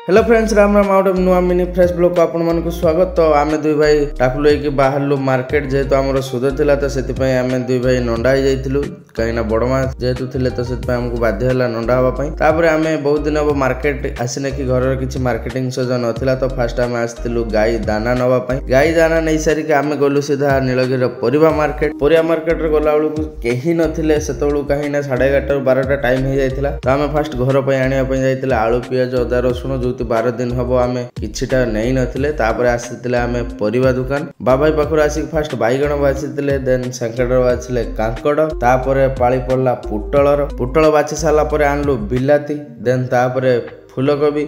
Hello friends Ram Ram out नुआ mini fresh blog को आपण मानक स्वागत। तो आमे दुई भाई टाकू लेके बाहरलु मार्केट जेहेतु आमर सुध थिला तो सेति आमे दुई भाई नंडा हो जाइथिलु कहीं बड़ मा जेहेतु थिले तो सेति हमको बाध्य होला नंडा हवा पई। तापर आमे बहुत दिन अब मार्केट आसिने कि घर किछि मार्केटिंग सजन नथिला तो फास्ट आमे आस्तिलु गाई दाना नवा पई। गाई दाना नै सारी के आमे गलु सीधा नीलगिरी परिवा मार्केट रे गला बेलू केही नथिले सेतबेलू कहीं ना 11:30 12टा टाइम हो जाइथिला। तो आमे फास्ट घर पई आनिया पई जाइथिला आलू पियाज अदा रसुण जो 12 दिन हम आम किछिटा नहीं नथिले। तापर आसीतिले आमे परिवा दुकान बाबाई पाखर आसिक फास्ट बैगण बाछितिले देन सेकेंडर बाछिले कांकड़ तापर पाली पड़ला पुटल बाछि साला परे आनलु बिलाती देन तापर फूलकोबी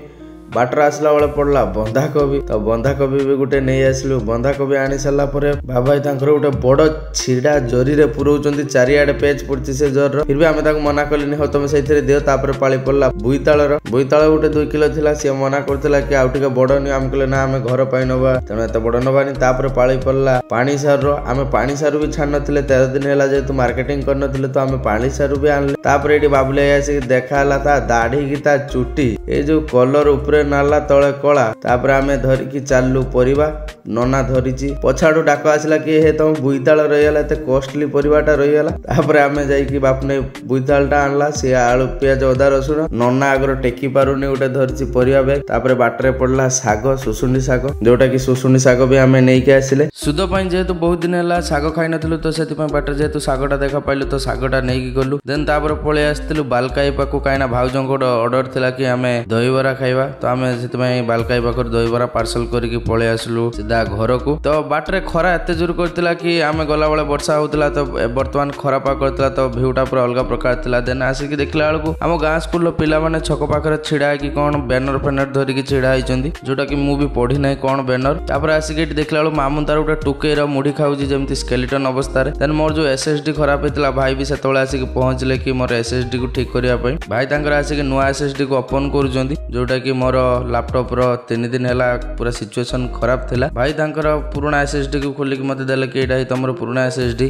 बाटर आसला बेले पड़ला बंधाकोबी तो बंधाकोबी भी गोटे नहीं आसलु। बंधाकोबी आनी सारा पर बाबाई गोटे बड़ छिड़ा जरी रे पुरौचंदी चारिआडे पेज पड़ती से जर फिर भी आमे ताको मना कलिनी हो तुम से दियो। तापर पाली पड़ला बोईताल गोटे 2 किलो थिला सी मना करथिला कि आउ टिके बड़ नि आम कहले ना आमे घर पाई नबा तेणु एत बड़ नबानी। तापर पाली पड़ला पानी सार आमे पानी सार भी छान नथिले 13 दिन हैला जेतु मार्केटिंग कर नथिले तो आमे पानी सार भी आनले। तापर एटी बाबुले आसी देखा हला ता दाढ़ी की ता चुटी ए जो कलर ऊपर नाला तले कला। तापर आमे धरिकी चालू परिवा नना धरिची पछाड़ू डाक आसला कि हे तुम बोईताल रहीगला एत कॉस्टली परिवाटा रहीगला। तापर आमे जाइकी बापने बोईतालटा आनला सी आलू पियाज अदा रसुण नना आगर टेकी पारुनी गोटे धरिची परिवा बैग। तापर बाटरे पड़ला साग सुसुंडी साग जोटा कि सुसुंडी साग भी आमे नेइके आसिले सुध पई जेहेतु बहुत दिन हैला साग खाइ नथिलु तो सेति पई बाटरे जेहेतु सागटा देखा पाइलु तो सागटा नेइकी गलु। देन तापर पळे आस्तिलु बालकाई पाकु काइना भाउजंको ऑर्डर थिला कि आमे दहीबरा खाइबा तो आमे सेति पई बालकाई पाखर दहीबरा पार्सल करिकी पळे आसलु सीधा घर को। तो बाटरे खरा एते जोर करतिला कि आमे गला बेले वर्षा होतिला तो वर्तमान खरा पा करतिला तो भ्यूटा पूरा अलग प्रकार थिला। देन आसिकी देखला बेलकु हम गाँ स्कूल पिला माने छक पाखरे छिड़ा कि कोन बैनर फैनर धरिकी छिड़ा आइचंदी जोटा कि मु भी पढ़ी नै कोन बैनर। तापर आसिकी देखला बेलकु मामू तार गोटे टुकेर मुढ़ी खाउजी जेमति स्केलेटन अवस्था रे। देन मोर जो एसएसडी खराब हेतिला भाई भी सेतोळे आसिकी पहुंचले कि मोर एसएसडी को ठीक करिया पई। भाई तांकर आसिकी नुआ एसएसडी को ओपन करूचंदी जोटा कि मोर लैपटॉप रो 3 दिन हैला पूरा सिचुएशन खराब थिला। भाई तांकर पुराना एसएसडी को खोलिक मते देले कि एटा ही तमरो पुराना एसएसडी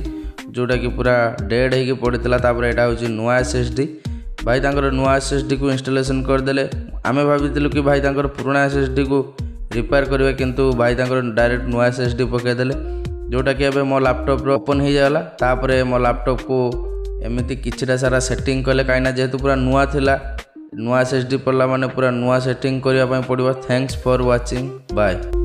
जोटा कि पूरा डेड हेकी पड़ितला। तापर एटा होची नुआ एसएसडी भाई तांकर नुआ एसएसडी को इंस्टॉलेशन कर देले। आमे भाबितिलु कि भाई तांकर पुराना एसएसडी को रिपेयर करबे किंतु भाई तांकर डायरेक्ट नुआ एसएसडी पके देले जोटा कि एबे मो लैपटॉप रो ओपन हो जाला। तापर मो लैपटॉप को एमिति किछटा सारा सेटिंग कले काइना जेहेतु पूरा नुआ थिला नुआ एसएसडी पड़ला माने पूरा नुआ सेटिंग करिया पई पड़िबो। Thanks for watching bye.